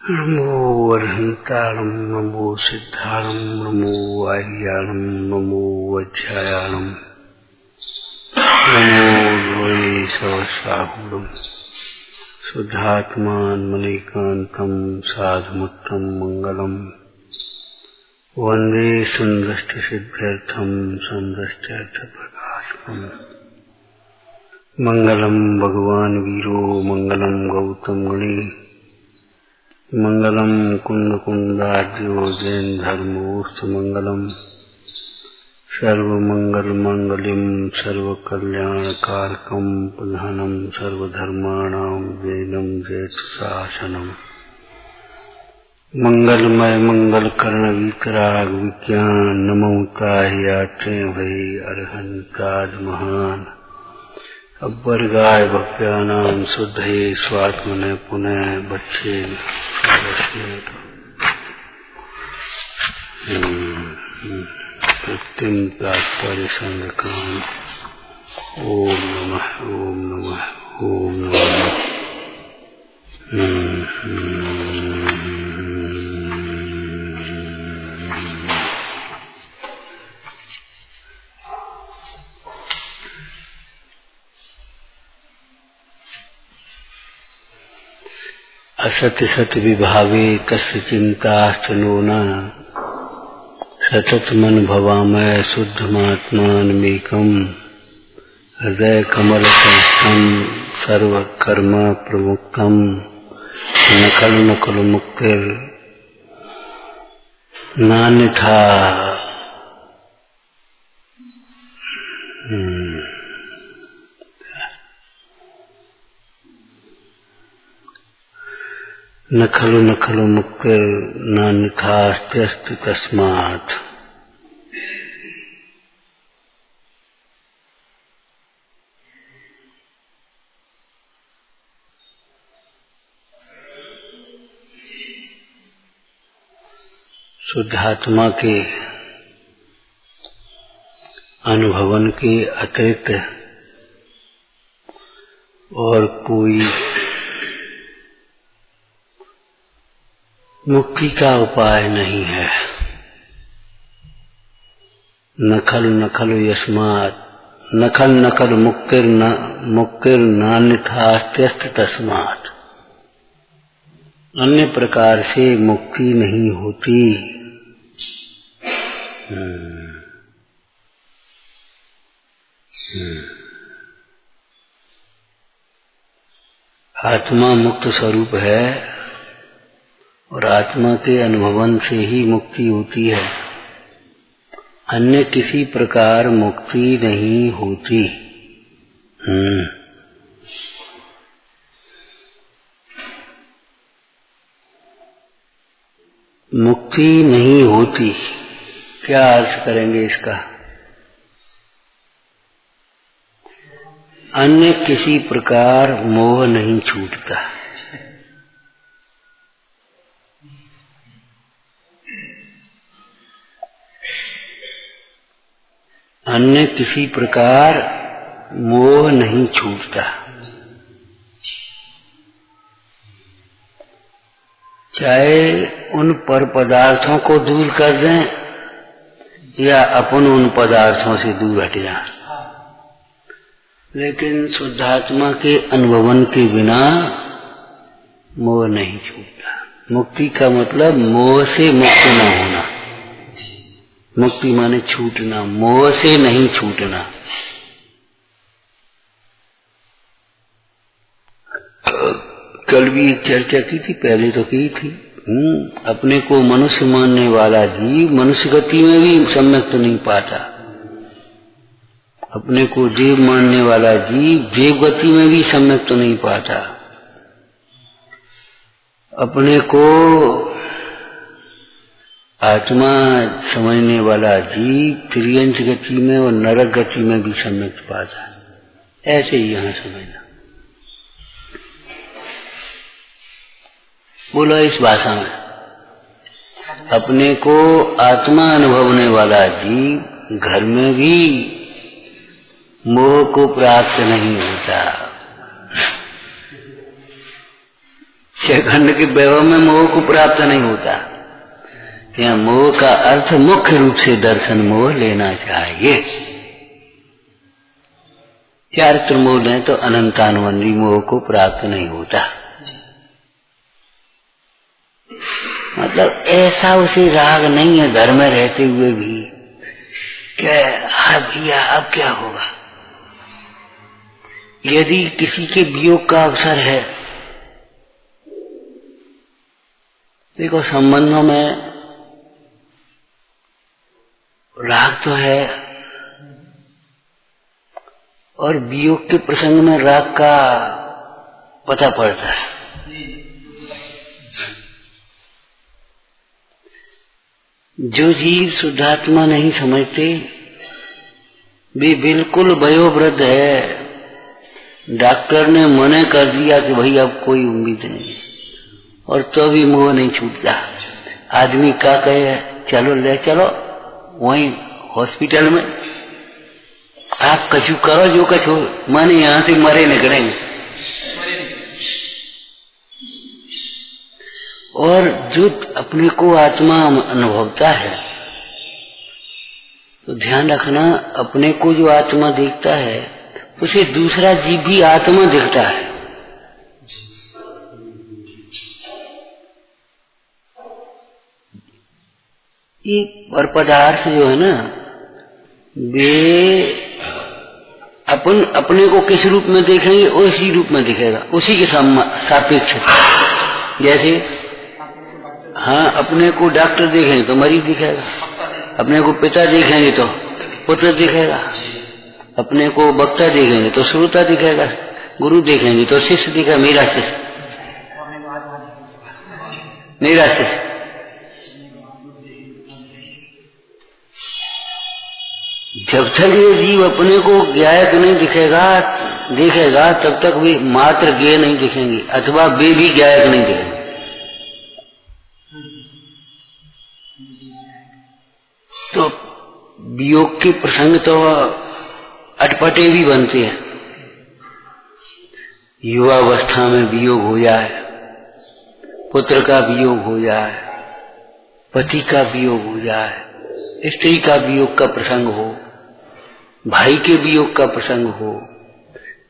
नमो अर्हन्ताणं नमो सिद्धाणं नमो आह्याणं नमो वज्रायाणं नमो द्वये सहस्राहुरं शुद्धात्मान्मनीकान्तं साधुमुत्तम मंगलम् वन्दे सन्दष्टसिद्ध्यर्थं सन्दष्ट्यर्थप्रकाशकम् मंगलम भगवान वीरो मंगलम गौतम गणे मंगलम कुंद कुंडार्यो जैन धर्मोर्थ मंगलम सर्वमंगल मंगलम सर्वकल्याणकारकम प्रधानम सर्वधर्माणां जैनम जयतुशासनम मंगलमय मंगल कर्ण वितराग विज्ञान नमोताह्याते भय अरहंताज महान अब्बर गाय भक्त्यानां शुद्धये स्वात्मने पुनः बच्चे कृत्रिम तात्पर्य संगकाम ओम नमः ओम नमः ओम नमः असत सत विभावे तस्य चिंता चनो न सतत मन भवामय शुद्धमात्मानमेकम हृदय कमल संस्थम सर्व कर्म प्रमुक्तम नकल नकल मुक्तिर नान्यथा न खलु न खलु मुक्तिर नान्यथास्त्यस्ति तस्मात्। शुद्धात्मा के अनुभवन के अतिरिक्त और कोई मुक्ति का उपाय नहीं है। नखल नखल यस्मात् नखल नखल मुक्तिर नान्यथास्त्यस्ति तस्मात्। अन्य प्रकार से मुक्ति नहीं होती। आत्मा मुक्त स्वरूप है और आत्मा के अनुभवन से ही मुक्ति होती है। अन्य किसी प्रकार मुक्ति नहीं होती। मुक्ति नहीं होती, क्या अर्थ करेंगे इसका? अन्य किसी प्रकार मोह नहीं छूटता। अन्य किसी प्रकार मोह नहीं छूटता। चाहे उन पर पदार्थों को दूर कर दें या अपन उन पदार्थों से दूर हट जाएं, लेकिन शुद्धात्मा के अनुभवन के बिना मोह नहीं छूटता। मुक्ति का मतलब मोह से मुक्त न होना। मुक्ति माने छूटना, मोह से नहीं छूटना। कल भी एक चर्चा की थी, पहले तो की थी। अपने को मनुष्य मानने वाला जीव मनुष्य गति में भी सम्यक तो नहीं पाता। अपने को जीव मानने वाला जीव जीव गति में भी सम्यक तो नहीं पाता। अपने को आत्मा समझने वाला जीव त्रियंश गति में और नरक गति में भी सम्यक पाता है। ऐसे ही यहाँ समझना। बोलो इस भाषा में, अपने को आत्मा अनुभवने वाला जीव घर में भी मोह को प्राप्त नहीं होता। छह खंड के वैभव में मोह को प्राप्त नहीं होता। यहाँ मोह का अर्थ मुख्य रूप से दर्शन मोह लेना चाहिए। चारित्र मोह लें तो अनंतानुबंधी मोह को प्राप्त नहीं होता। मतलब ऐसा उसे राग नहीं है घर में रहते हुए भी क्या भैया अब क्या होगा। यदि किसी के वियोग का अवसर है, देखो संबंधों में राग तो है और वियोग के प्रसंग में राग का पता पड़ता है। जो जीव शुद्धात्मा नहीं समझते वे बिल्कुल वयोवृद्ध है। डॉक्टर ने मना कर दिया कि भाई अब कोई उम्मीद नहीं, और तो भी मोह नहीं छूटता। आदमी क्या कहे, चलो ले चलो वहीं हॉस्पिटल में, आप कछु करो जो कछु, माने यहां से मरे निकलेंगे। और जो अपने को आत्मा अनुभवता है तो ध्यान रखना, अपने को जो आत्मा देखता है उसे दूसरा जीव भी आत्मा दिखता है। ये पर पदार्थ जो है ना, वे अपने को किस रूप में देखेंगे उसी रूप में दिखेगा, उसी के सापेक्ष। जैसे हाँ, अपने को डॉक्टर देखेंगे तो मरीज दिखेगा, अपने को पिता देखेंगे तो पुत्र दिखेगा, अपने को वक्ता देखेंगे तो श्रोता दिखेगा, गुरु देखेंगे तो शिष्य दिखेगा, मेरा शिष्य, मेरा शिष्य। जब तक ये जीव अपने को ज्ञायक नहीं देखेगा तब तक वे मात्र ज्ञेय नहीं दिखेंगे, अथवा वे भी ज्ञायक नहीं दिखेंगे। तो वियोग के प्रसंग तो अटपटे भी बनते हैं। युवावस्था में वियोग हो जाए, पुत्र का वियोग हो जाए, पति का वियोग हो जाए, स्त्री का वियोग का प्रसंग हो, भाई के वियोग का प्रसंग हो,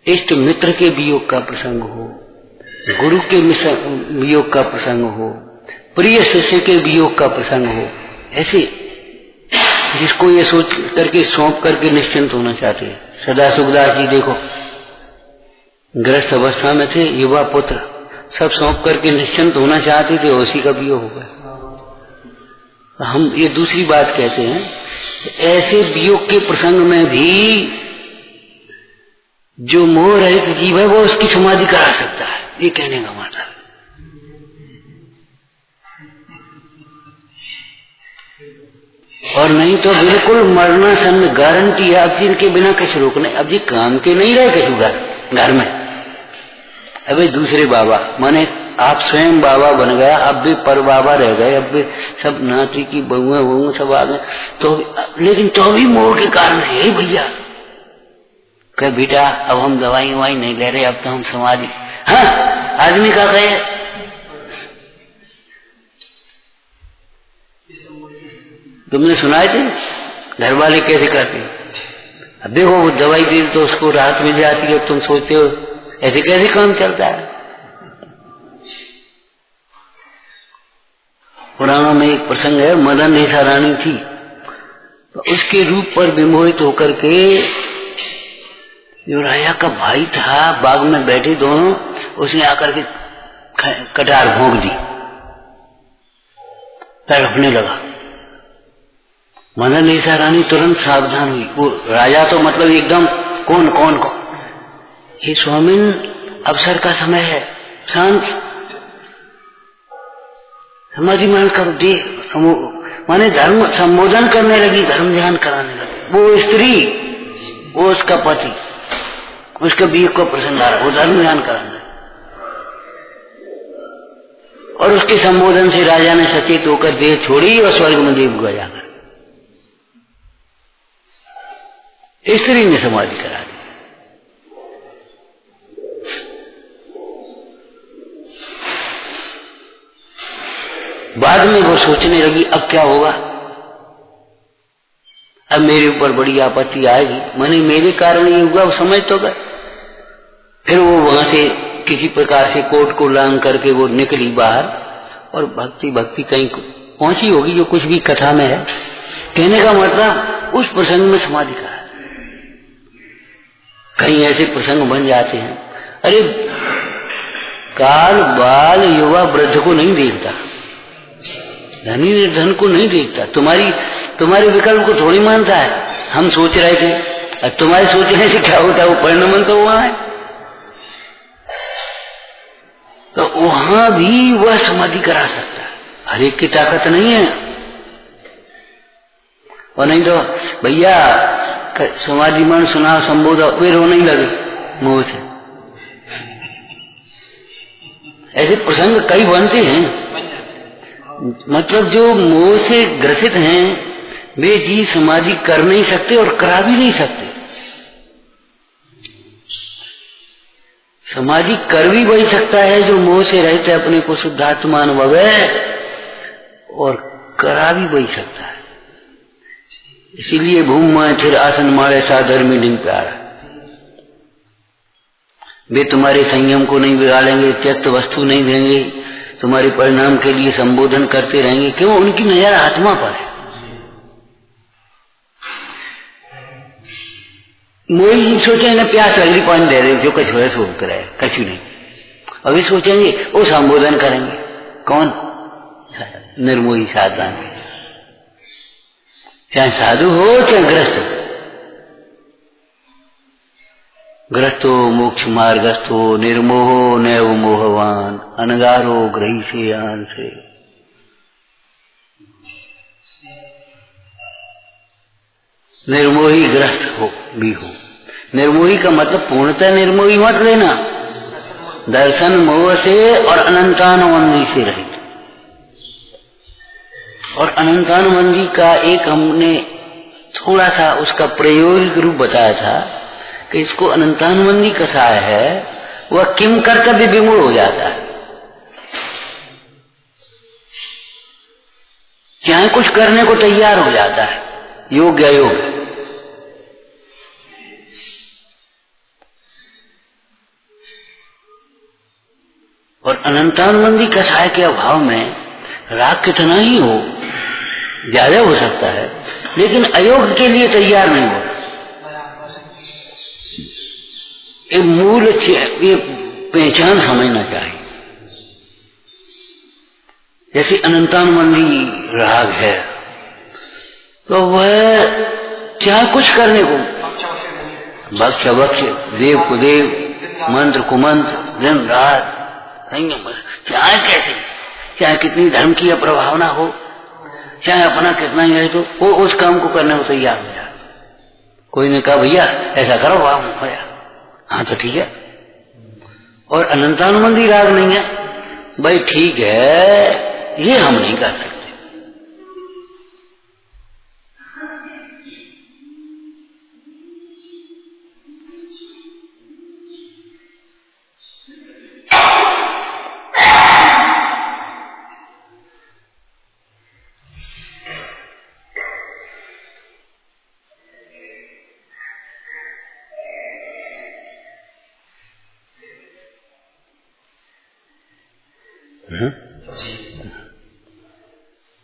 इष्ट मित्र के वियोग का प्रसंग हो, गुरु के वियोग का प्रसंग हो, प्रिय शिष्य के वियोग का प्रसंग हो, ऐसे जिसको ये सोच करके सौंप करके निश्चिंत होना चाहते हैं। सदा सुखदास जी देखो, गृहस्थ अवस्था में थे, युवा पुत्र, सब सौंप करके निश्चिंत होना चाहते थे, उसी का वियोग हो गया। हम ये दूसरी बात कहते हैं, ऐसे वियोग के प्रसंग में भी जो मोह रहित जीव है वो उसकी समाधि करा सकता है, ये कहने का मतलब। और नहीं तो बिल्कुल मरना सन गारंटी है। अब जिनके बिना कुछ रोकने, अब ये काम के नहीं रहे कछु घर में, अबे दूसरे बाबा, माने आप स्वयं बाबा बन गया, अब भी पर बाबा रह गए, अब भी सब नाती की बहुएं बहुएं सब आ गए, तो लेकिन तो भी मोह के कारण है भैया। कहे बेटा अब हम दवाई ववाई नहीं ले रहे, अब तो हम समाधि। हाँ, आदमी का कहे तुमने सुनाए थे घर वाले कैसे करते, अब देखो वो दवाई दे तो उसको राहत मिल जाती है, तुम सोचते हो ऐसे कैसे काम चलता है। पुराणों में एक प्रसंग है, मदन ऐसा रानी थी, तो उसके रूप पर विमोहित होकर के जो राजा का भाई था, बाग में बैठे दोनों, उसने आकर के कटार भोंक दी, तड़पने लगा। मदन ऐसा रानी तुरंत सावधान हुई। वो राजा तो मतलब एकदम कौन कौन को, हे स्वामिन अवसर का समय है, शांत, समाधि मान करो, दे माने धर्म संबोधन करने लगी, धर्म ध्यान कराने लगी। वो स्त्री, वो उसका पति, उसके बीच को प्रसन्न आ रहा, वो धर्म ध्यान कराने लगी। और उसके संबोधन से राजा ने सचेत होकर देह छोड़ी और स्वर्ग में देव गया जाकर स्त्री ने समाधि करा दी। बाद में वो सोचने लगी अब क्या होगा, अब मेरे ऊपर बड़ी आपत्ति आएगी, मैंने मेरे कारण ये हुआ, वो समझ तो गए। फिर वो वहां से किसी प्रकार से कोट को लांग करके वो निकली बाहर और भक्ति भक्ति कहीं पहुंची होगी, जो कुछ भी कथा में है। कहने का मतलब उस प्रसंग में समाधि का है। कहीं ऐसे प्रसंग बन जाते हैं, अरे काल बाल युवा वृद्ध को नहीं देखता, धनी निर्धन को नहीं देखता, तुम्हारे विकल्प को थोड़ी मानता है। हम सोच रहे थे, और तुम्हारे सोचने से क्या होता है, वो परिणमन तो वहां है, तो वहां भी वह समाधि करा सकता है। हर एक की ताकत नहीं है। और नहीं तो भैया समाधि मन सुना संबोध वे रोने ही लगे मुंह से। ऐसे प्रसंग कई बनते हैं, मतलब जो मोह से ग्रसित हैं वे जी समाधि कर नहीं सकते और करा भी नहीं सकते। समाधि कर भी वही सकता है जो मोह से रहते अपने को शुद्धात्मा अनुभव है, और करा भी वही सकता है। इसीलिए भूम माए फिर आसन मारे साधर में नहीं प्यारा। वे तुम्हारे संयम को नहीं बिगाड़ेंगे, त्यक्त वस्तु नहीं देंगे, तुम्हारे परिणाम के लिए संबोधन करते रहेंगे। क्यों? उनकी नजर आत्मा पर है। मोही सोचे ना प्यास लगी पानी दे रहे, जो कुछ है सो करे, कछु नहीं। अभी सोचेंगे वो संबोधन करेंगे, कौन? निर्मोही साधन, चाहे साधु हो चाहे ग्रस्त हो। ग्रस्तो मोक्ष मार्गस्थो निर्मोहो नैव मोहवान अनगारो ग्रही से आन से। निर्मोही ग्रस्त हो भी हो। निर्मोही का मतलब पूर्णतः निर्मोही मत लेना, दर्शन मोह से और अनंतानुबंधी से रहित। और अनंतानुबंधी का एक हमने थोड़ा सा उसका प्रायोगिक रूप बताया था कि इसको अनंतानुबंधी कसाय है, वह किम कर्तव्य विमूढ़ हो जाता है। चाहे कुछ करने को तैयार हो जाता है, योग्य अयोग्य। और अनंतानुबंधी कसाय के अभाव में राग कितना ही हो, ज्यादा हो सकता है, लेकिन अयोग्य के लिए तैयार नहीं होता। एक मूल ये पहचान समझना चाहिए। जैसे अनंतानुबंधी राग है तो वह चाहे कुछ करने को, भक्ष अभक्ष, देव कुदेव, मंत्र कुमंत्र, दिन रात, चाहे कैसे, चाहे कितनी धर्म की प्रभावना हो, चाहे अपना कितना ही है, तो वो उस काम को करने को तैयार हो जाए। कोई ने कहा भैया ऐसा करो, वाह भैया, हाँ तो ठीक है। और अनंतानुबंधी राग नहीं है, भाई ठीक है, ये हम नहीं कर सकते।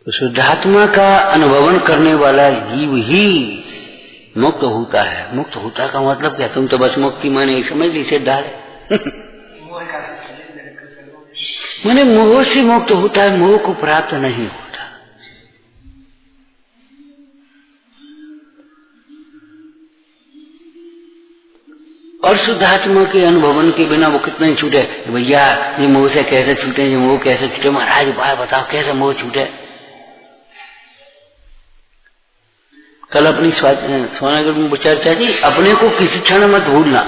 तो शुद्धात्मा का अनुभवन करने वाला जीव ही मुक्त होता है। मुक्त होता का मतलब क्या? तुम तो बस मुक्ति माने समझ ली, से डाले मैंने मोह से मुक्त होता है, मोह को प्राप्त नहीं होता। और शुद्धात्मा के अनुभवन के बिना वो कितना ही छूटे। भैया ये मोह से कैसे छूटे, ये मोह कैसे छूटे? महाराज उपाय बताओ कैसे मोह छूटे। कल अपनी सोनागढ़ में चर्चा थी, अपने को किसी क्षण मत भूलना।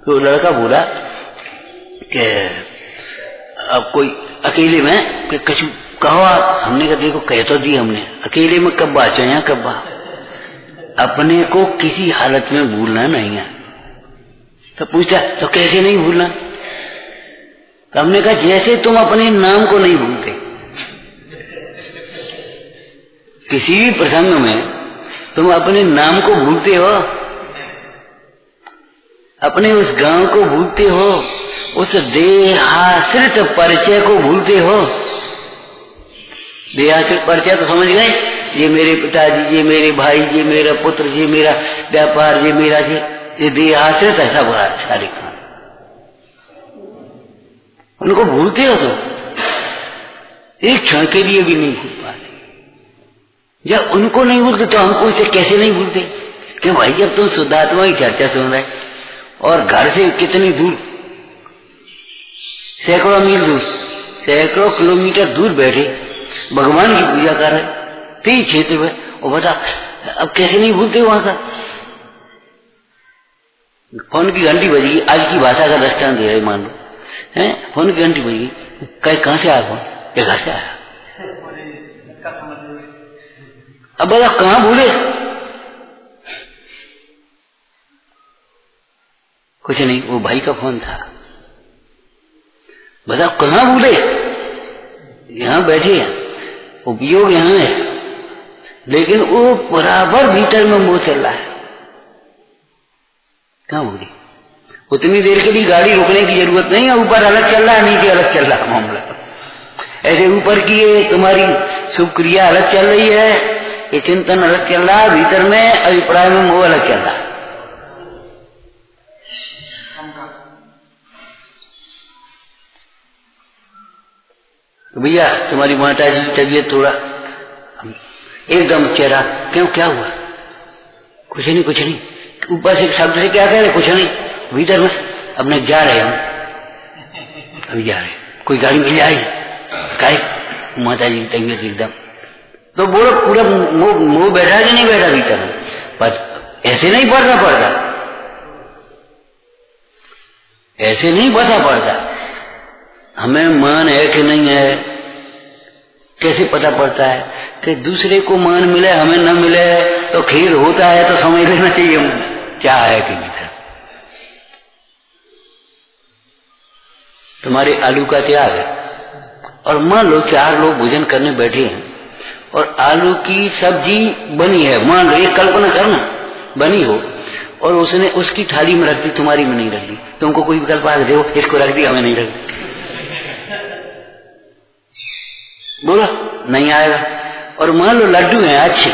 तो लड़का बोला कि अब कोई अकेले में कि कछु कहो आप। हमने कहा देखो कह तो दी हमने, अकेले में कब बात चाहिए, कब बात, अपने को किसी हालत में भूलना नहीं है। तो पूछा तो कैसे नहीं भूलना? तो हमने कहा जैसे तुम अपने नाम को नहीं भूलते, किसी भी प्रसंग में तुम अपने नाम को भूलते हो, अपने उस गांव को भूलते हो, उस देहाश्रित परिचय को भूलते हो। देहाश्रित परिचय तो समझ गए, ये मेरे पिताजी, ये मेरे भाई, ये मेरा पुत्र, ये मेरा व्यापार, ये मेरा ये देहाश्रित ऐसा बड़ा सारे काम उनको भूलते हो तो एक क्षण के लिए भी नहीं भूल पाते। जब उनको नहीं भूलते तो हमको इसे कैसे नहीं भूलते? क्यों भाई, जब तुम शुद्धात्मा की चर्चा सुन रहे और घर से कितनी दूर, सैकड़ों मील दूर, सैकड़ों किलोमीटर दूर बैठे भगवान की पूजा कर रहे ठीक क्षेत्र में, और बता अब कैसे नहीं भूलते वहां का? फोन की घंटी बजी, आज की भाषा का दृष्टांत दे रहे मान लो है, फोन की घंटी बजी, कहाँ से आया फोन? ये घर से आया। अब बताओ कहाँ भूले? कुछ नहीं, वो भाई का फोन था। बताओ कहाँ भूले? यहां बैठे हैं, उपयोग यहां है, लेकिन वो बराबर भीतर में मोह चल रहा है। कहाँ भूले? उतनी देर के लिए गाड़ी रोकने की जरूरत नहीं है, ऊपर अलग चल रहा है, नीचे अलग चल रहा है मामला। ऐसे ऊपर की ये तुम्हारी शुभ क्रिया अलग चल रही है, ये चिंतन अलग चल रहा है, भीतर में अभिप्राय में मोह अलग चल रहा है। तो भैया तुम्हारी माता जी की तबीयत थोड़ा एकदम चेहरा, क्यों क्या हुआ? कुछ नहीं कुछ नहीं, ऊपर से शब्द से क्या कह रहे? कुछ नहीं, भीतर में अपने जा रहे हम, अभी जा रहे, कोई गाड़ी मिल जाएगी काय? माता जी की तबीयत एकदम, तो बोलो पूरा मुंह बैठा कि नहीं बैठा भीतर में? पर ऐसे नहीं पढ़ना पड़ता, ऐसे नहीं पता पड़ता। हमें मान है कि नहीं है कैसे पता पड़ता है? कि दूसरे को मान मिले हमें न मिले तो खेद होता है, तो समझ लेना चाहिए क्या है कि भीतर। तुम्हारे आलू का त्याग है, और मान लो 4 लोग भोजन करने बैठे हैं और आलू की सब्जी बनी है, मान लो, एक कल्पना करना बनी हो, और उसने उसकी थाली में रख दी, तुम्हारी में नहीं रख दी, तुमको कोई विकल्प आ दे, इसको रख दी, हमें नहीं रख दी, बोलो नहीं आएगा। और मान लो लड्डू हैं अच्छे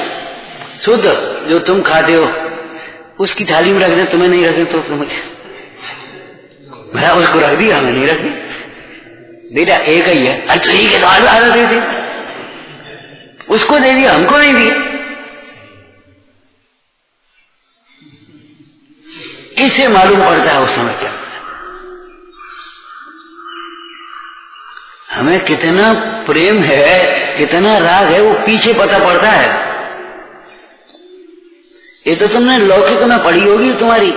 शुद्ध जो तुम खाते हो, उसकी थाली में रख दे, तुम्हें नहीं रख दे, तो तुम्हें उसको रख दी, हमें नहीं रख दी। बेटा एक ही है, अच्छा ठीक है, तो आधा दे दे, उसको दे दिया, हमको नहीं दिया। इससे मालूम पड़ता है उस समय क्या हमें कितना प्रेम है, कितना राग है, वो पीछे पता पड़ता है। ये तो तुमने लौकिक में पढ़ी होगी तुम्हारी।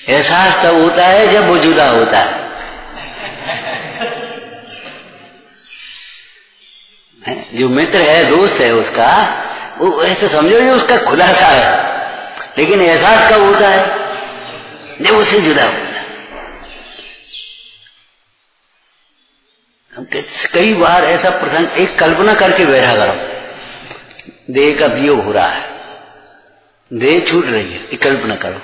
एहसास तब होता है जब वो जुदा होता है। जो मित्र है, दोस्त है उसका, वो ऐसे समझो कि उसका खुलासा है, लेकिन एहसास कब होता है? जब उससे जुदा होता है। कई बार ऐसा प्रसंग, एक कल्पना करके बैठा करो, देह का वियोग हो रहा है, देह छूट रही है, एक कल्पना करो।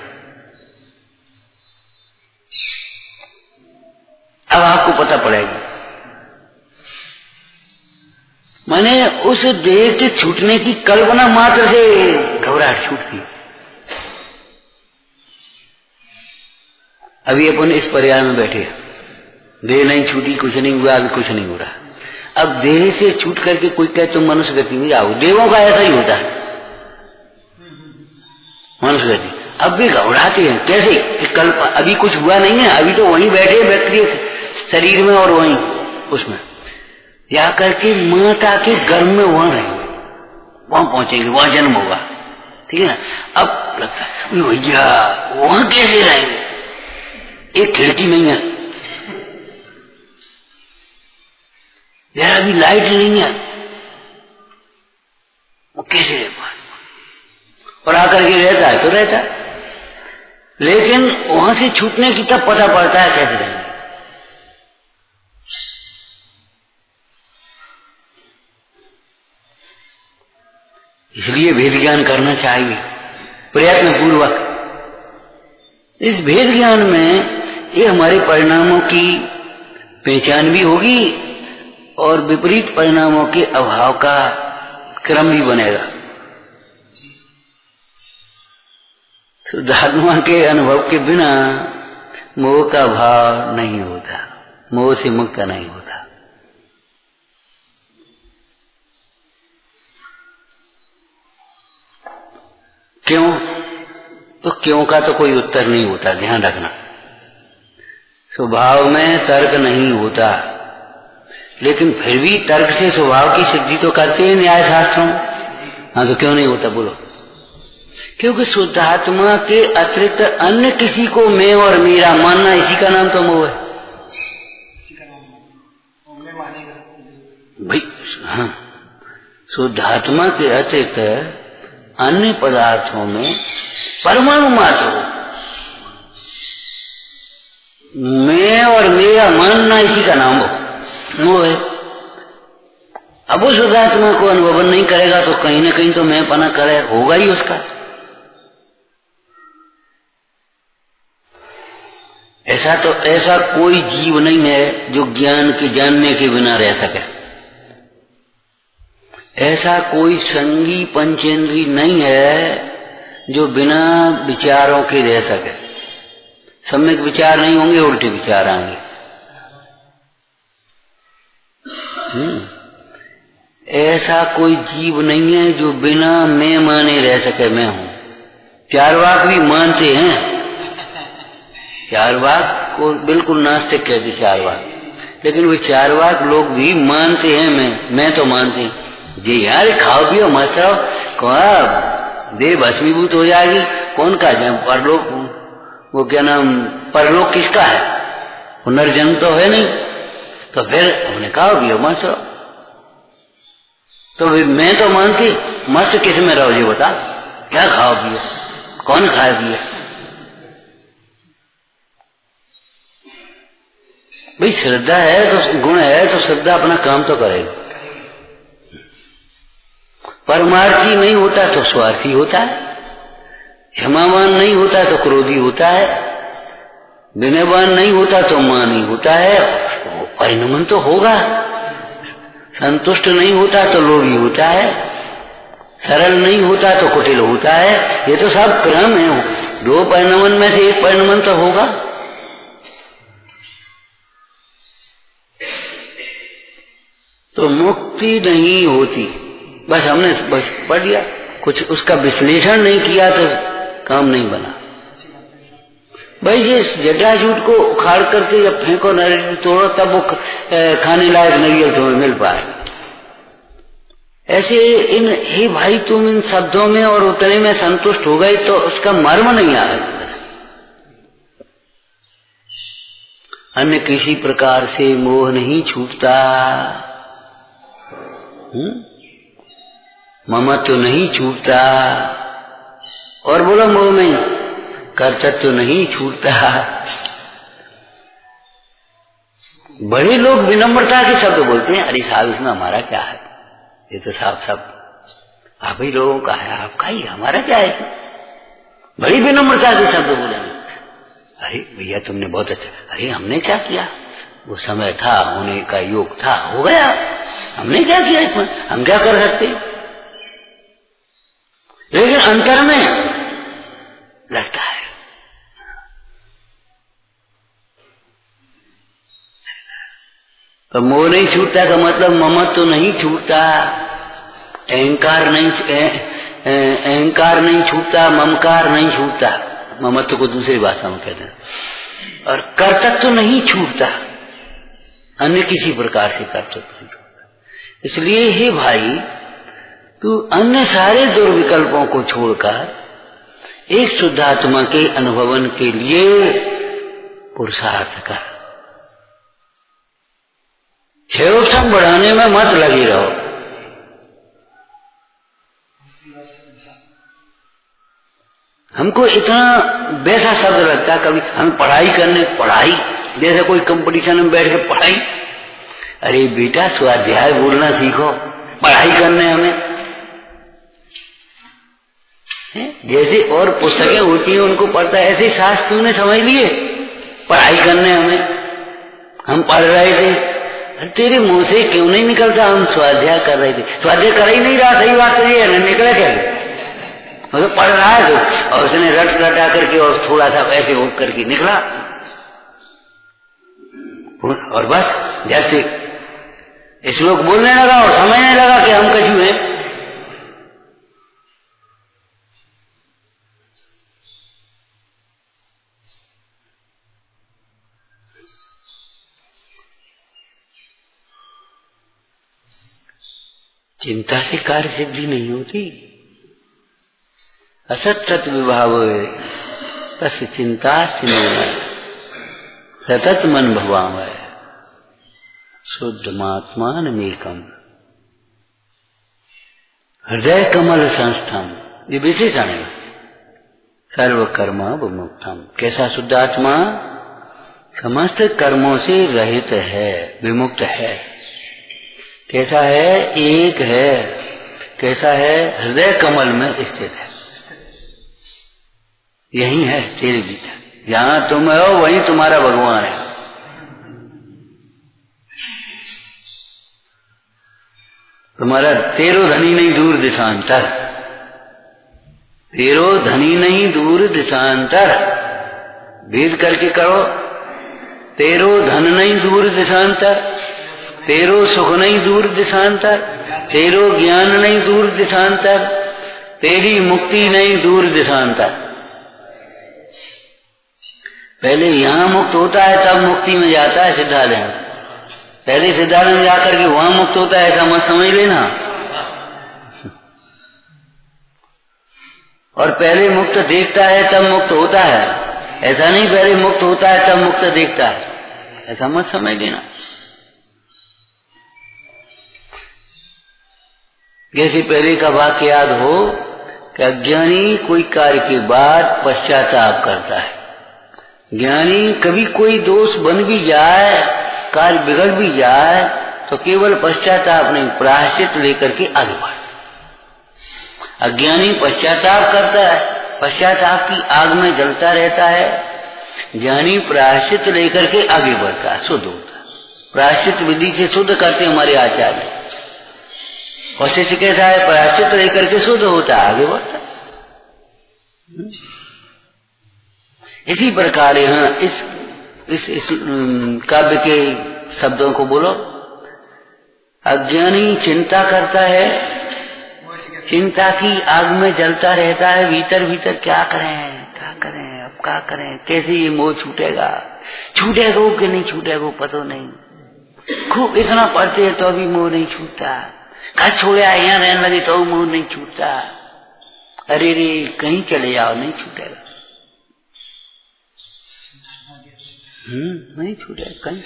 अब आपको पता पड़ेगा, मैंने उस देह के छूटने की कल्पना मात्र से घबराहट छूटती। अभी अपन इस पर्याय में बैठे, देह नहीं छूटी, कुछ नहीं हुआ, अभी कुछ नहीं हो रहा। अब देह से छूट करके कोई कहे तुम मनुष्य गति में जाओ, देवों का ऐसा ही होता है, मनुष्य गति। अब भी घबराते हैं, कैसे? कल्प अभी कुछ हुआ नहीं है, अभी तो वहीं बैठे व्यक्ति शरीर में, और वहीं उसमें जा करके माता के गर्भ में वहां रहेंगे, वहां पहुंचेंगे, वहां जन्म होगा, ठीक है ना। अब लगता है भैया वहां कैसे रहेंगे? एक खिड़की नहीं है यार, अभी लाइट नहीं है, वो कैसे रह पाए? और आकर के रहता है तो रहता है, लेकिन वहां से छूटने की तब पता पड़ता है कैसे रहेंगे। इसलिए भेद ज्ञान करना चाहिए प्रयत्न पूर्वक। इस भेद ज्ञान में ये हमारे परिणामों की पहचान भी होगी और विपरीत परिणामों के अभाव का क्रम भी बनेगा। शुद्धात्मा के अनुभव के बिना मोह का भाव नहीं होता, मोह से मुक्त नहीं होता। क्यों? तो क्यों का तो कोई उत्तर नहीं होता, ध्यान रखना। स्वभाव में तर्क नहीं होता, लेकिन फिर भी तर्क से स्वभाव की सिद्धि तो करते हैं न्याय शास्त्रों। हाँ, तो क्यों नहीं होता बोलो? क्योंकि शुद्धात्मा के अतिरिक्त अन्य किसी को मैं और मेरा मानना, इसी का नाम तो मोह है भाई। हाँ, शुद्धात्मा के अतिरिक्त अन्य पदार्थों में परमाणु मात्र हो मैं और मेरा मानना, इसी का नाम हो मोह है। अब वो शुद्धात्मा को अनुभव नहीं करेगा तो कहीं ना कहीं तो मैं पना करे होगा ही उसका। ऐसा कोई जीव नहीं है जो ज्ञान के जानने के बिना रह सके। ऐसा कोई संगी पंचेंद्री नहीं है जो बिना विचारों के रह सके। सम्यक विचार नहीं होंगे, उल्टे विचार आएंगे। ऐसा कोई जीव नहीं है जो बिना मैं माने रह सके मैं हूं। चारवाक भी मानते हैं, चारवाक को बिल्कुल नास्तिक कहते चारवाक, लेकिन वे चारवाक लोग भी मानते हैं मैं तो मानते हैं। जी यार, खाओ पियो मत रहो, कौन देह भस्मीभूत हो जाएगी, कौन का जाए परलोक, वो क्या नाम परलोक किसका है, पुनर्जन्म तो है नहीं। तो फिर हमने खाओ पियो मत रहो, तो मैं तो मानती मस्त किस में रहो जी बता, क्या खाओ पियो, कौन खाए पिए भाई। श्रद्धा है तो गुण है तो श्रद्धा अपना काम तो करेगी। परमार्थी नहीं होता तो स्वार्थी होता है, क्षमावान नहीं होता तो क्रोधी होता है, विनयवान नहीं होता तो मानी होता है, परिणमन तो होगा। संतुष्ट नहीं होता तो लोभी होता है, सरल नहीं होता तो कुटिल होता है। ये तो सब क्रम है, दो परिणमन में से एक परिणमन तो होगा। तो मुक्ति नहीं होती, बस हमने बस पढ़ लिया, कुछ उसका विश्लेषण नहीं किया तो काम नहीं बना। भाई ये जटाजूट को उखाड़ करके जब फेंको नारियल तोड़ो तब वो खाने लायक नारियल तुम्हें मिल पाए। ऐसे हे भाई तुम इन शब्दों में और उतने में संतुष्ट हो गए तो उसका मर्म नहीं आ रहा। अन्य किसी प्रकार से मोह नहीं छूटता, ममत्व नहीं छूटता, और बोलो मोह में कर्तव्य नहीं छूटता। बड़े लोग विनम्रता के शब्द बोलते हैं, अरे साहब इसमें हमारा क्या है, ये तो साहब सब आप ही लोगों का है, आपका ही, हमारा क्या है। बड़ी विनम्रता के शब्द बोलेंगे, अरे भैया तुमने बहुत अच्छा, अरे हमने क्या किया, वो समय था, होने का योग था, हो गया, हमने क्या किया इसमें, हम क्या कर सकते। लेकिन अंतर में लगता है तो मोह नहीं छूटता का मतलब ममत्व तो नहीं छूटता, अहंकार नहीं छूटता, ममकार नहीं छूटता, ममत्व को दूसरी भाषा में कहते हैं। और कर्तव्य तो नहीं छूटता, अन्य किसी प्रकार से कर्तव्य नहीं छूटता। इसलिए हे भाई तू अन्य सारे दुर्विकल्पों को छोड़कर एक शुद्धात्मा के अनुभवन के लिए पुरुषार्थ कर। क्षयोक्षम बढ़ाने में मत लगे रहो। हमको इतना वैसा शब्द लगता है कभी, हम पढ़ाई जैसे कोई कंपटीशन में बैठ के पढ़ाई, अरे बेटा स्वाध्याय बोलना सीखो, पढ़ाई करने हमें जैसे और पुस्तकें होती हैं उनको पढ़ता है, ऐसे शास्त्र तूने समझ लिए। पढ़ाई करने हम पढ़ रहे थे, तेरे मुंह से क्यों नहीं निकलता? हम स्वाध्याय कर रहे थे। स्वाध्याय कर ही नहीं रहा, सही बात तो ये है, निकला क्या? वो तो पढ़ रहा है तो, और उसने रट रटा करके और थोड़ा सा ऐसे उठ करके निकला, और बस जैसे श्लोक बोलने लगा और समझने लगा कि हम कछु हैं। चिंता से कार्य सिद्धि नहीं होती। असत सत विभाव तस् चिंता सतत मन भवाम है शुद्धमात्मानमेकम हृदय कमल संस्थम, ये विशेषण है। सर्व कर्म विमुक्तम, कैसा शुद्ध आत्मा? समस्त कर्मों से रहित है, विमुक्त है। कैसा है? एक है। कैसा है? हृदय कमल में स्थित है। यही है तेरे भीतर, जहां तुम हो वहीं तुम्हारा भगवान है। तुम्हारा तेरो धनी नहीं दूर दिशांतर, तेरो धनी नहीं दूर दिशांतर, भेद करके करो। तेरो धन नहीं दूर दिशांतर, तेरो सुख नहीं दूर दिशांतर, तेरो ज्ञान नहीं दूर दिशांतर, तेरी मुक्ति नहीं दूर दिशांतर। पहले यहां मुक्त होता है तब मुक्ति में जाता है सिद्धालय में। पहले सिद्धालय में जाकर के वहां मुक्त होता है ऐसा मत समझ लेना। और पहले मुक्त देखता है तब मुक्त होता है, ऐसा नहीं पहले मुक्त होता है तब मुक्त देखता है, ऐसा मत समझ लेना। जैसे पहले का वाक्य याद हो कि अज्ञानी कोई कार्य के बाद पश्चाताप करता है। ज्ञानी कभी कोई दोष बन भी जाए, कार्य बिगड़ भी जाए तो केवल पश्चाताप नहीं, प्रायश्चित लेकर के आगे बढ़ता। अज्ञानी पश्चाताप करता है, पश्चाताप की आग में जलता रहता है। ज्ञानी प्रायश्चित लेकर के आगे बढ़ता है, शुद्ध होता है। प्रायश्चित विधि से शुद्ध करते हमारे आचार्य। और शिष्य कैसा है? प्रायश्चित लेकर के शुद्ध होता है, आगे बढ़ता है। इसी प्रकार यहाँ इस काव्य के शब्दों को बोलो। अज्ञानी चिंता करता है, चिंता की आग में जलता रहता है, भीतर भीतर क्या करें क्या करें, अब क्या करें, कैसे ये मोह छूटेगा, छूटेगा कि नहीं छूटेगा पता नहीं। खूब इतना पढ़ते हैं तो अभी मोह नहीं छूटता, कहा छोड़े यहाँ रहने लगे तो मोह नहीं छूटता। अरे रे कहीं चले जाओ नहीं छूटेगा, नहीं छूटेगा कहीं।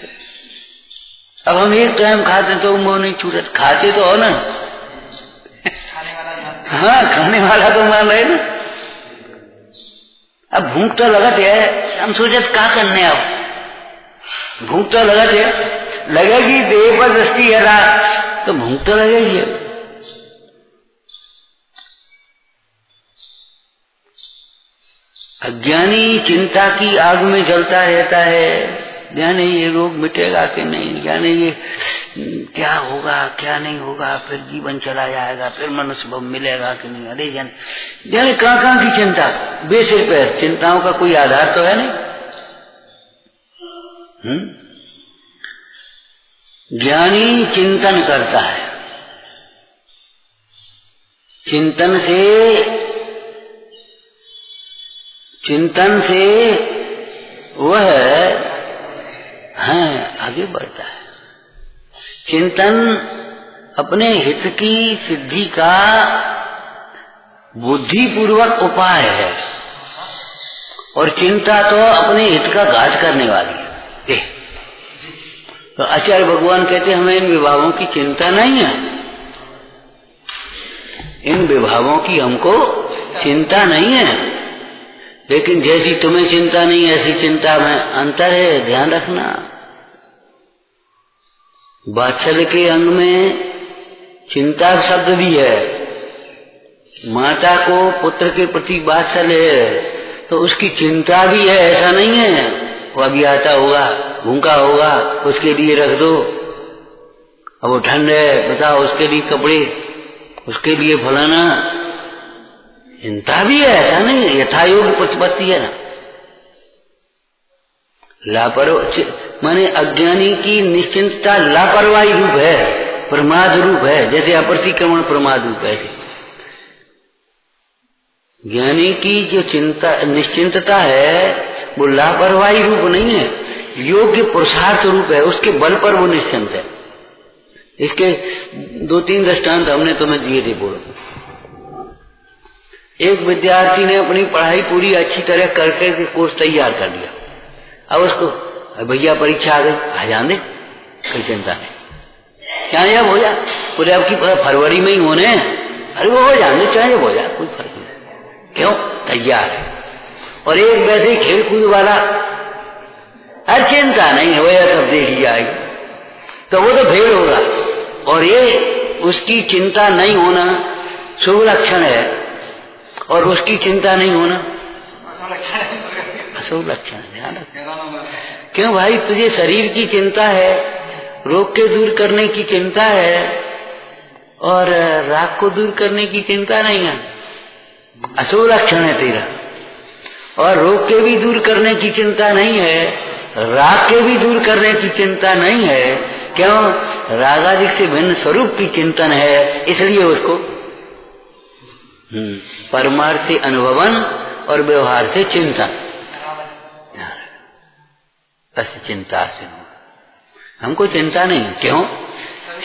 अब हम एक टाइम खाते तो मोह नहीं छूटे, खाते तो हो ना, हाँ खाने वाला तो मान रहे ना। अब भूख तो लगत है, हम सोचे क्या करने, अब भूख तो लगत है, लगेगी देह पर दृष्टि है रात तो भूख तो लगेगी। अज्ञानी चिंता की आग में जलता रहता है, जाने ये रोग मिटेगा कि नहीं, जाने ये क्या होगा क्या नहीं होगा, फिर जीवन चला जाएगा, फिर मनुष्य भव मिलेगा कि नहीं। अरे जाने कहाँ की चिंता, बेसिर पैर चिंताओं का कोई आधार तो है नहीं। ज्ञानी चिंतन करता है, चिंतन से वह आगे बढ़ता है। चिंतन अपने हित की सिद्धि का बुद्धिपूर्वक उपाय है, और चिंता तो अपने हित का घात करने वाली है। तो आचार्य भगवान कहते हैं हमें इन विभागों की चिंता नहीं है, इन विभागों की हमको चिंता नहीं है, लेकिन जैसी तुम्हें चिंता नहीं ऐसी चिंता में अंतर है, ध्यान रखना। वात्सल्य के अंग में चिंता शब्द भी है, माता को पुत्र के प्रति वात्सल्य है तो उसकी चिंता भी है, ऐसा नहीं है। वो अभी आता होगा, भूखा होगा, उसके लिए रख दो। अब वो ठंड है, बताओ, उसके लिए कपड़े, उसके लिए फलाना, चिंता भी है, ऐसा नहीं है। यथायोग्य प्रतिपत्ति है ना। लापरवाही माने अज्ञानी की निश्चिंतता लापरवाही रूप है, प्रमाद रूप है, जैसे अप्रतिक्रमण प्रमाद रूप है। ज्ञानी की जो चिंता निश्चिंतता है वो लापरवाही रूप नहीं है, योग्य पुरुषार्थ रूप है, उसके बल पर वो निश्चिंत है। इसके 2-3 दृष्टांत हमने तुम्हें दिए थे। बोलो, एक विद्यार्थी ने अपनी पढ़ाई पूरी अच्छी तरह करके कोर्स तैयार कर लिया। अब उसको भैया परीक्षा आ गई, आ जाने, कोई चिंता नहीं, चाहे जब हो जाए, पूरे अब की फरवरी में ही होने, अरे वो हो जाने, चाहे जब हो जाए, कोई फर्क नहीं, क्यों, तैयार है। और एक वैसे ही खेल कूद वाला, हर चिंता नहीं है, वह सब देख जाएगी, तो वो तो फेल होगा। और ये उसकी चिंता नहीं होना शुभ लक्षण है, और उसकी चिंता नहीं होना अशुभ लक्षण है। ध्यान रखना। क्यों भाई, तुझे शरीर की चिंता है, रोग के दूर करने की चिंता है, और राग को दूर करने की चिंता नहीं है, अशुभ लक्षण है तेरा। और रोग के भी दूर करने की चिंता नहीं है, राग के भी दूर करने की चिंता नहीं है। क्यों, रागादि से भिन्न स्वरूप की चिंतन है, इसलिए उसको परमार्थ से अनुभवन और व्यवहार से चिंतन, बस चिंता से हमको चिंता नहीं। क्यों,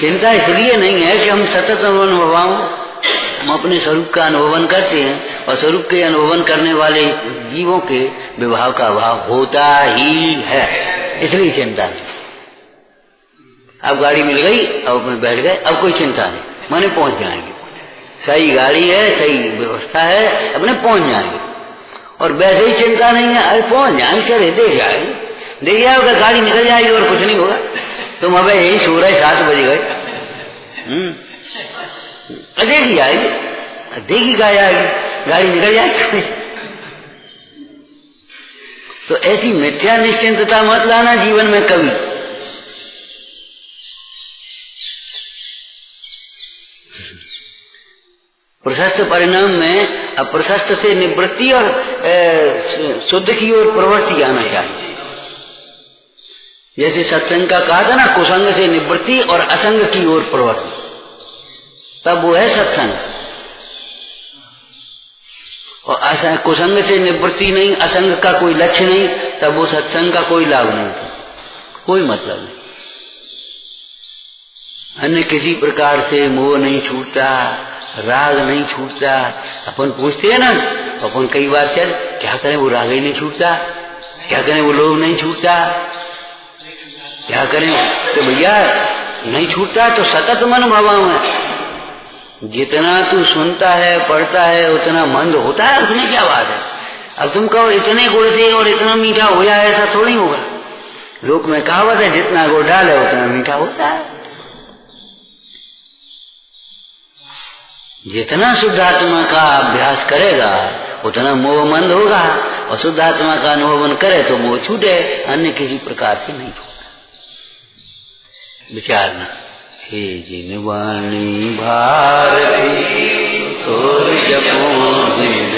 चिंता इसलिए नहीं है कि हम सतत अनुभवाओं, हम अपने स्वरूप का अनुभवन करते हैं, और स्वरूप के अनुभवन करने वाले जीवों के विभाव का अभाव होता ही है, इसलिए चिंता नहीं। अब गाड़ी मिल गई, अब अपने बैठ गए, अब कोई चिंता नहीं, माने पहुंच जाएंगे, सही गाड़ी है, सही व्यवस्था है, अपने पहुंच जाएंगे। और वैसे ही चिंता नहीं है, अरे पहुंच जाएंगे, चले देख जाएंगे, देख जाओगे, गाड़ी निकल जाएगी और कुछ नहीं होगा। तुम अब यही सो रहे, 7 बज गए, देखी जाएगी, देखी कहा जाएगी, गाड़ी निकल जाएगी। तो ऐसी मिथ्या निश्चिंतता मत लाना जीवन में कभी। प्रशस्त परिणाम में अप्रशस्त से निवृत्ति और शुद्ध की ओर प्रवृत्ति आना चाहिए। जैसे सत्संग का कहा था ना, कुसंग से निवृत्ति और असंग की ओर प्रवृत्ति, तब वो है सत्संग। और कुसंग से निवृत्ति नहीं, असंग का कोई लक्ष्य नहीं, तब वो सत्संग का कोई लाभ नहीं, कोई मतलब नहीं। अन्य किसी प्रकार से मोह नहीं छूटता, राग नहीं छूटता। अपन पूछते हैं ना, अपन कई बार, चल क्या करें, वो राग ही नहीं छूटता, क्या करें, वो लोभ नहीं छूटता, क्या करें। तो भैया नहीं छूटता तो सतत मन भवाओ है, जितना तू सुनता है, पढ़ता है, उतना मंद होता है, उसमें क्या बात है। अब तुम कहो इतने गुड़ दे और इतना मीठा हो जाए, ऐसा थोड़ी होगा। लोक में कहावत है, जितना गुड़ डाले उतना मीठा होता है। जितना शुद्धात्मा का अभ्यास करेगा उतना मोह मंद होगा, और शुद्धात्मा का अनुभवन करे तो मोह छूटे, अन्य किसी प्रकार से नहीं छूटे। विचारना, हे जिनवाणी भारती तोर जपो दिन